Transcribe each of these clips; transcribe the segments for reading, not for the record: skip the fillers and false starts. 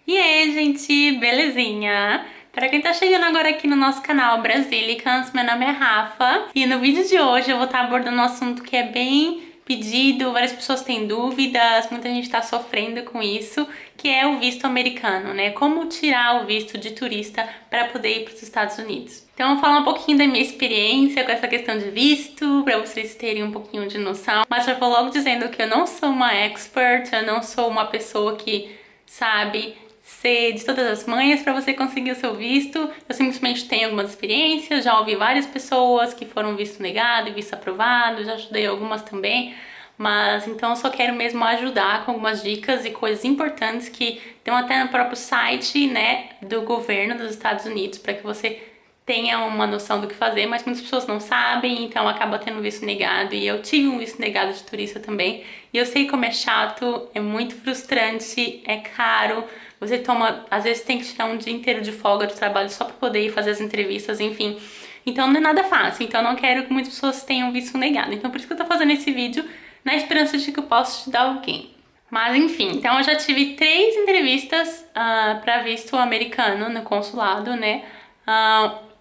E aí, gente, belezinha? Para quem tá chegando agora aqui no nosso canal Brasilicans, meu nome é Rafa e no vídeo de hoje eu vou estar abordando um assunto que é bem pedido, várias pessoas têm dúvidas, muita gente tá sofrendo com isso, que é o visto americano, né? Como tirar o visto de turista para poder ir para os Estados Unidos. Então, eu vou falar um pouquinho da minha experiência com essa questão de visto, para vocês terem um pouquinho de noção. Mas eu vou logo dizendo que eu não sou uma expert, eu não sou uma pessoa que sabe ser de todas as manhas para você conseguir o seu visto. Eu simplesmente tenho algumas experiências, já ouvi várias pessoas que foram visto negado e visto aprovado, já ajudei algumas também. Mas então eu só quero mesmo ajudar com algumas dicas e coisas importantes que estão até no próprio site, né, do governo dos Estados Unidos, para que você tenha uma noção do que fazer, mas muitas pessoas não sabem, então acaba tendo visto negado. E eu tive um visto negado de turista também, e eu sei como é chato, é muito frustrante, é caro. Você toma, às vezes tem que tirar um dia inteiro de folga do trabalho só para poder ir fazer as entrevistas, enfim. Então não é nada fácil, então eu não quero que muitas pessoas tenham visto negado. Então por isso que eu tô fazendo esse vídeo, na esperança de que eu possa ajudar alguém. Mas enfim, então eu já tive 3 entrevistas para visto americano no consulado, né?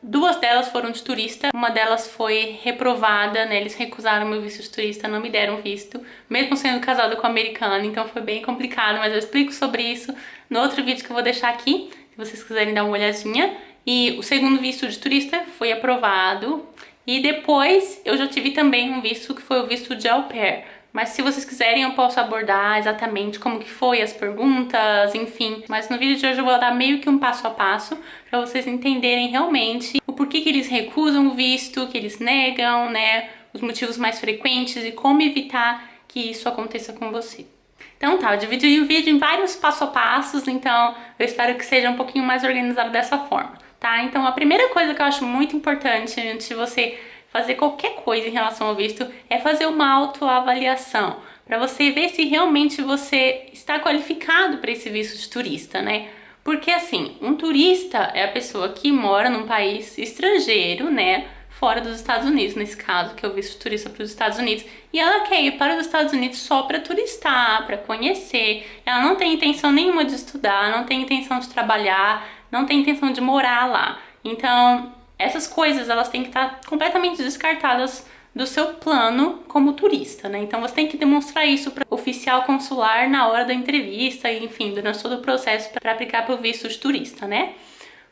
2 delas foram de turista, uma delas foi reprovada, né? Eles recusaram meu visto de turista, não me deram visto, mesmo sendo casada com um americano, então foi bem complicado, mas eu explico sobre isso no outro vídeo que eu vou deixar aqui, se vocês quiserem dar uma olhadinha. E o segundo visto de turista foi aprovado, e depois eu já tive também um visto que foi o visto de au pair. Mas se vocês quiserem eu posso abordar exatamente como que foi, as perguntas, enfim. Mas no vídeo de hoje eu vou dar meio que um passo a passo para vocês entenderem realmente o porquê que eles recusam o visto, que eles negam, né? Os motivos mais frequentes e como evitar que isso aconteça com você. Então tá, eu dividi o vídeo em vários passo a passos, então eu espero que seja um pouquinho mais organizado dessa forma, tá? Então a primeira coisa que eu acho muito importante antes de você fazer qualquer coisa em relação ao visto é fazer uma autoavaliação, para você ver se realmente você está qualificado para esse visto de turista, né? Porque assim, um turista é a pessoa que mora num país estrangeiro, né? Fora dos Estados Unidos, nesse caso, que eu visto turista para os Estados Unidos, e ela quer ir para os Estados Unidos só para turistar, para conhecer. Ela não tem intenção nenhuma de estudar, não tem intenção de trabalhar, não tem intenção de morar lá. Então, essas coisas elas têm que estar completamente descartadas do seu plano como turista, né? Então você tem que demonstrar isso para o oficial consular na hora da entrevista, e, enfim, durante todo o processo para aplicar para o visto de turista, né?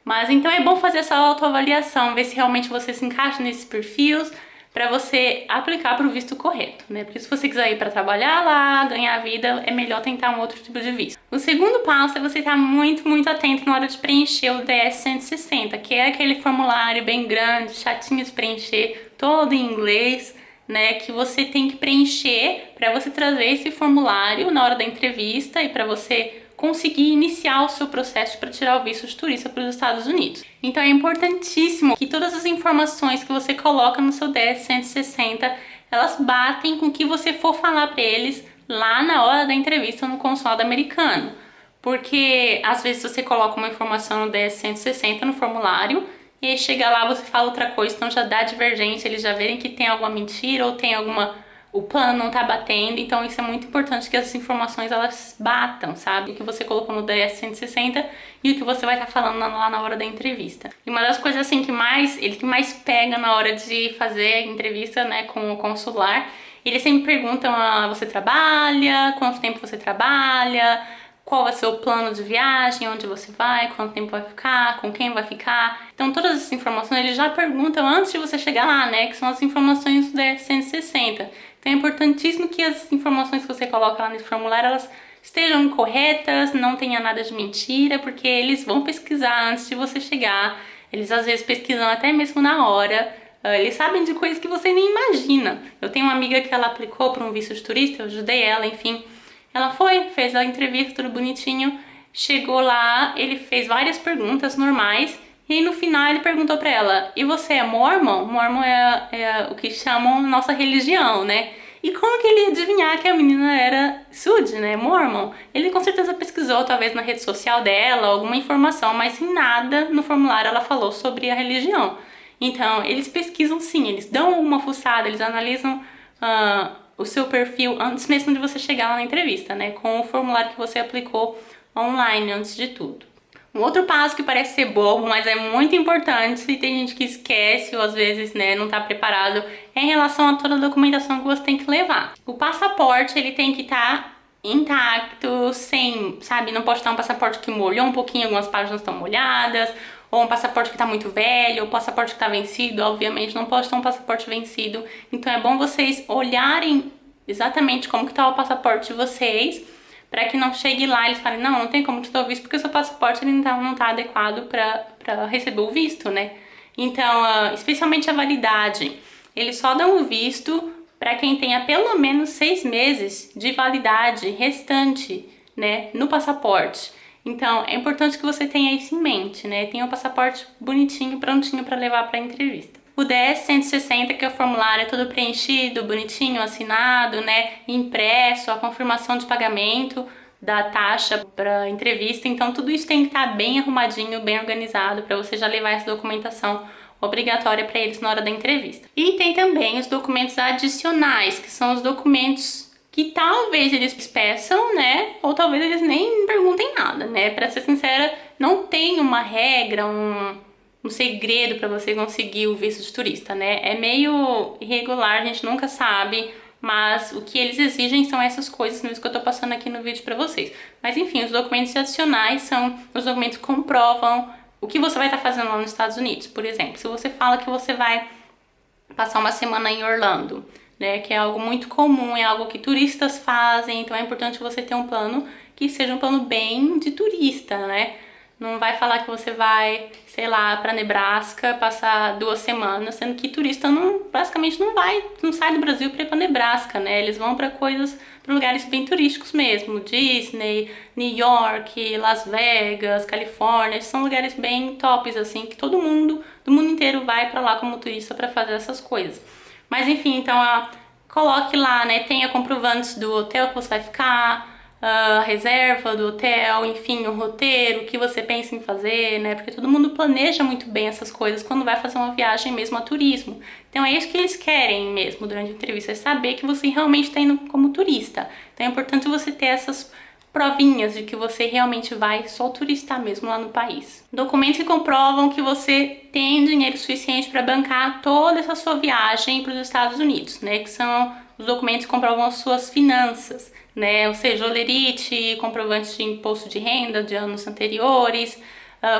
Mas então é bom fazer essa autoavaliação, ver se realmente você se encaixa nesses perfis para você aplicar para o visto correto, né? Porque se você quiser ir para trabalhar lá, ganhar vida, é melhor tentar um outro tipo de visto. O segundo passo é você estar muito atento na hora de preencher o DS-160, que é aquele formulário bem grande, chatinho de preencher, todo em inglês, né, que você tem que preencher para você trazer esse formulário na hora da entrevista e para você conseguir iniciar o seu processo para tirar o visto de turista para os Estados Unidos. Então é importantíssimo que todas as informações que você coloca no seu DS-160, elas batem com o que você for falar para eles lá na hora da entrevista no consulado americano. Porque às vezes você coloca uma informação no DS-160 no formulário e aí chega lá você fala outra coisa, então já dá divergência, eles já verem que tem alguma mentira ou tem alguma... o plano não tá batendo, então isso é muito importante que essas informações elas batam, sabe? O que você colocou no DS-160 e o que você vai estar falando lá na hora da entrevista. E uma das coisas assim que mais pega na hora de fazer a entrevista, né, com o consular, eles sempre perguntam, você trabalha, quanto tempo você trabalha, qual vai ser o plano de viagem, onde você vai, quanto tempo vai ficar, com quem vai ficar. Então todas essas informações eles já perguntam antes de você chegar lá, né, que são as informações do DS-160. Então é importantíssimo que as informações que você coloca lá nesse formulário, elas estejam corretas, não tenha nada de mentira, porque eles vão pesquisar antes de você chegar. Eles às vezes pesquisam até mesmo na hora. Eles sabem de coisas que você nem imagina. Eu tenho uma amiga que ela aplicou para um visto de turista, eu ajudei ela, enfim. Ela fez a entrevista, tudo bonitinho. Chegou lá, ele fez várias perguntas normais. E aí no final ele perguntou pra ela, e você é mormon? Mormon é o que chamam nossa religião, né? E como que ele ia adivinhar que a menina era Sud, né? Mormon? Ele com certeza pesquisou, talvez na rede social dela, alguma informação, mas em nada no formulário ela falou sobre a religião. Então, eles pesquisam sim, eles dão uma fuçada, eles analisam o seu perfil antes mesmo de você chegar lá na entrevista, né? Com o formulário que você aplicou online antes de tudo. Um outro passo que parece ser bobo, mas é muito importante e tem gente que esquece ou às vezes, né, não tá preparado, é em relação a toda a documentação que você tem que levar. O passaporte, ele tem que estar intacto, sem, sabe, não pode estar um passaporte que molhou um pouquinho, algumas páginas estão molhadas, ou um passaporte que tá muito velho, ou um passaporte que tá vencido, obviamente não pode estar um passaporte vencido. Então é bom vocês olharem exatamente como que tá o passaporte de vocês, para que não chegue lá e eles falem, não tem como te dar o visto porque o seu passaporte ele não tá adequado para receber o visto, né? Então, especialmente a validade, eles só dão o visto para quem tenha pelo menos 6 meses de validade restante, né, no passaporte. Então, é importante que você tenha isso em mente, né? Tenha o passaporte bonitinho, prontinho para levar para a entrevista. O DS-160, que é o formulário, é todo preenchido, bonitinho, assinado, né, impresso, a confirmação de pagamento da taxa para entrevista. Então, tudo isso tem que estar bem arrumadinho, bem organizado, para você já levar essa documentação obrigatória para eles na hora da entrevista. E tem também os documentos adicionais, que são os documentos que talvez eles peçam, né, ou talvez eles nem perguntem nada, né. Para ser sincera, não tem uma regra, um segredo para você conseguir o visto de turista, né? É meio irregular, a gente nunca sabe, mas o que eles exigem são essas coisas mesmo que eu tô passando aqui no vídeo para vocês. Mas enfim, os documentos adicionais são os documentos que comprovam o que você vai estar fazendo lá nos Estados Unidos. Por exemplo, se você fala que você vai passar uma semana em Orlando, né? Que é algo muito comum, é algo que turistas fazem, então é importante você ter um plano que seja um plano bem de turista, né? Não vai falar que você vai, sei lá, para Nebraska passar 2 semanas, sendo que turista basicamente não sai do Brasil para ir para Nebraska, né? Eles vão para lugares bem turísticos mesmo, Disney, New York, Las Vegas, Califórnia, são lugares bem tops assim, que todo mundo do mundo inteiro vai para lá como turista para fazer essas coisas. Mas enfim, então coloque lá, né? Tenha comprovantes do hotel que você vai ficar, a reserva do hotel, enfim, o roteiro, o que você pensa em fazer, né? Porque todo mundo planeja muito bem essas coisas quando vai fazer uma viagem mesmo a turismo. Então é isso que eles querem mesmo durante a entrevista, é saber que você realmente está indo como turista. Então é importante você ter essas provinhas de que você realmente vai só turistar mesmo lá no país. Documentos que comprovam que você tem dinheiro suficiente para bancar toda essa sua viagem para os Estados Unidos, né? Que são os documentos que comprovam as suas finanças, né? Ou seja, olerite, comprovante de imposto de renda de anos anteriores,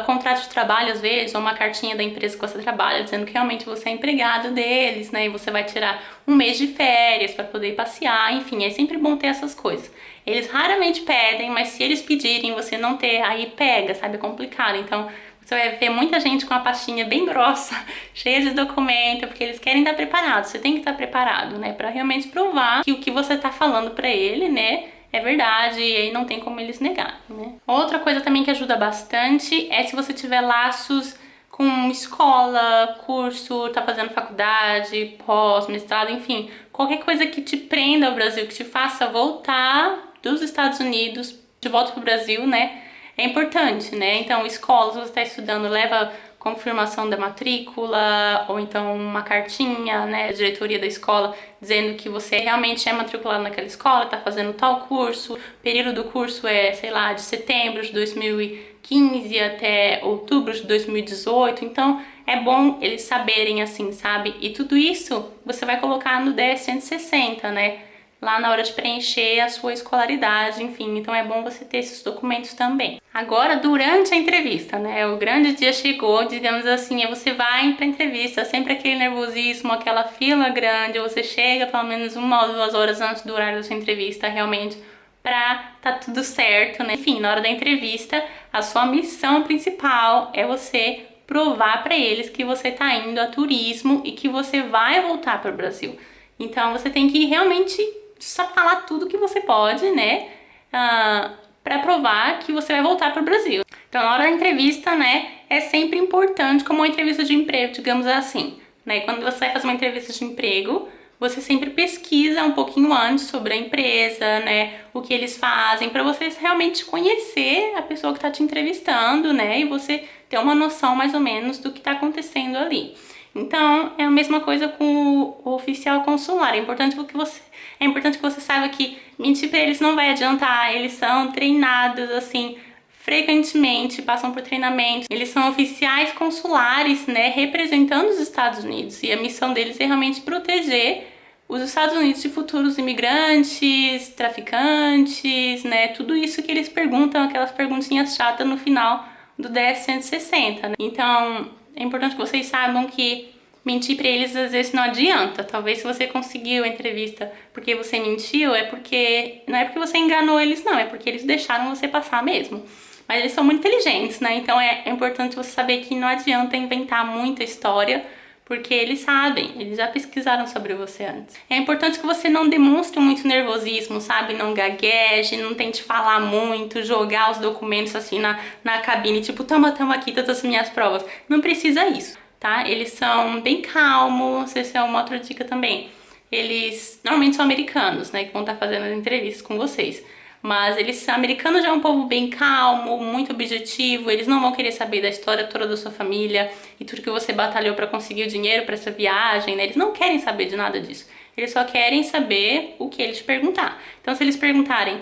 contrato de trabalho às vezes, ou uma cartinha da empresa que você trabalha dizendo que realmente você é empregado deles, né? E você vai tirar um mês de férias para poder passear, enfim, é sempre bom ter essas coisas. Eles raramente pedem, mas se eles pedirem você não ter, aí pega, sabe? É complicado. Então, você vai ver muita gente com a pastinha bem grossa, cheia de documento, porque eles querem estar preparados. Você tem que estar preparado, né? Para realmente provar que o que você está falando para ele, né? É verdade, e aí não tem como eles negar, né? Outra coisa também que ajuda bastante é se você tiver laços com escola, curso, tá fazendo faculdade, pós, mestrado, enfim, qualquer coisa que te prenda ao Brasil, que te faça voltar dos Estados Unidos de volta pro Brasil, né? É importante, né? Então, escola, se você está estudando, leva confirmação da matrícula, ou então uma cartinha, né, da diretoria da escola, dizendo que você realmente é matriculado naquela escola, tá fazendo tal curso, o período do curso é, sei lá, de setembro de 2015 até outubro de 2018, então é bom eles saberem assim, sabe? E tudo isso você vai colocar no DS-160, né? Lá na hora de preencher a sua escolaridade, enfim, então é bom você ter esses documentos também. Agora, durante a entrevista, né, o grande dia chegou, digamos assim, você vai pra entrevista, sempre aquele nervosismo, aquela fila grande, você chega pelo menos 1 ou 2 horas antes do horário da sua entrevista, realmente, pra tá tudo certo, né? Enfim, na hora da entrevista, a sua missão principal é você provar pra eles que você tá indo a turismo e que você vai voltar pro Brasil. Então, você tem que realmente só falar tudo que você pode, né, para provar que você vai voltar para o Brasil. Então, na hora da entrevista, né, é sempre importante, como uma entrevista de emprego, digamos assim, né, quando você vai fazer uma entrevista de emprego, você sempre pesquisa um pouquinho antes sobre a empresa, né, o que eles fazem, para você realmente conhecer a pessoa que está te entrevistando, né, e você ter uma noção mais ou menos do que está acontecendo ali. Então, é a mesma coisa com o oficial consular. É importante que você É importante que você saiba que mentir pra eles não vai adiantar, eles são treinados, assim, frequentemente, passam por treinamento. Eles são oficiais consulares, né, representando os Estados Unidos. E a missão deles é realmente proteger os Estados Unidos de futuros imigrantes, traficantes, né, tudo isso que eles perguntam, aquelas perguntinhas chatas no final do DS-160, né? Então, é importante que vocês saibam que mentir pra eles às vezes não adianta. Talvez se você conseguiu a entrevista porque você mentiu, não é porque você enganou eles, não, é porque eles deixaram você passar mesmo. Mas eles são muito inteligentes, né? Então é importante você saber que não adianta inventar muita história, porque eles sabem, eles já pesquisaram sobre você antes. É importante que você não demonstre muito nervosismo, sabe? Não gagueje, não tente falar muito, jogar os documentos assim na cabine, tipo, toma aqui todas as minhas provas. Não precisa isso, tá? Eles são bem calmos, essa é uma outra dica também. Eles normalmente são americanos, né, que vão estar fazendo as entrevistas com vocês. Mas americanos já é um povo bem calmo, muito objetivo, eles não vão querer saber da história toda da sua família e tudo que você batalhou para conseguir o dinheiro para essa viagem, né? Eles não querem saber de nada disso. Eles só querem saber o que eles te perguntar. Então, se eles perguntarem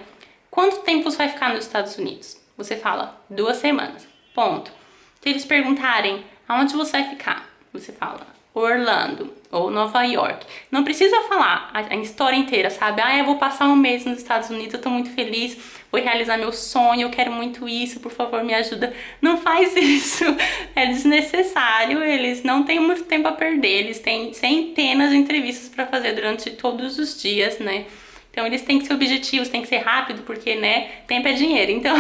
quanto tempo você vai ficar nos Estados Unidos, você fala 2 semanas, ponto. Se eles perguntarem aonde você vai ficar, você fala Orlando ou Nova York. Não precisa falar a história inteira, sabe? Eu vou passar um mês nos Estados Unidos, eu tô muito feliz, vou realizar meu sonho, eu quero muito isso, por favor, me ajuda. Não faz isso, é desnecessário, eles não têm muito tempo a perder, eles têm centenas de entrevistas para fazer durante todos os dias, né? Então eles têm que ser objetivos, tem que ser rápido, porque, né, tempo é dinheiro. Então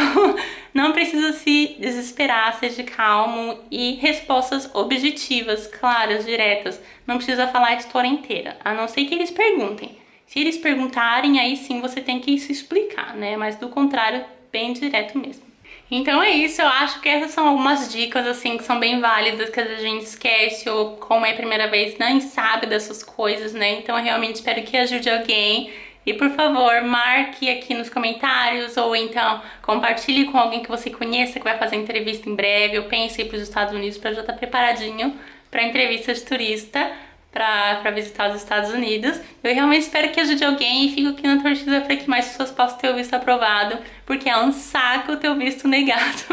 não precisa se desesperar, seja calmo e respostas objetivas, claras, diretas. Não precisa falar a história inteira, a não ser que eles perguntem. Se eles perguntarem, aí sim você tem que se explicar, né? Mas do contrário, bem direto mesmo. Então é isso, eu acho que essas são algumas dicas, assim, que são bem válidas, que a gente esquece ou como é a primeira vez, nem sabe dessas coisas, né? Então eu realmente espero que ajude alguém. E por favor, marque aqui nos comentários ou então compartilhe com alguém que você conheça que vai fazer entrevista em breve. Eu penso em ir para os Estados Unidos para já estar preparadinho para entrevista de turista, para visitar os Estados Unidos. Eu realmente espero que ajude alguém e fico aqui na torcida para que mais pessoas possam ter o visto aprovado, porque é um saco ter o visto negado.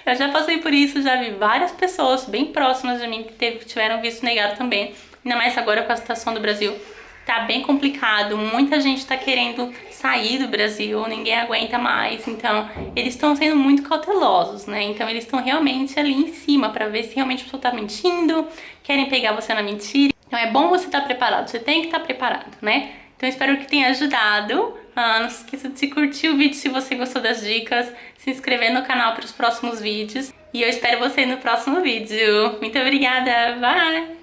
Eu já passei por isso, já vi várias pessoas bem próximas de mim que tiveram visto negado também, ainda mais agora com a situação do Brasil. Tá bem complicado, muita gente tá querendo sair do Brasil, ninguém aguenta mais, então eles estão sendo muito cautelosos, né? Então eles estão realmente ali em cima pra ver se realmente a pessoa tá mentindo, querem pegar você na mentira. Então é bom você estar preparado, você tem que estar preparado, né? Então espero que tenha ajudado. Não se esqueça de curtir o vídeo se você gostou das dicas, se inscrever no canal para os próximos vídeos. E eu espero você no próximo vídeo. Muito obrigada, bye!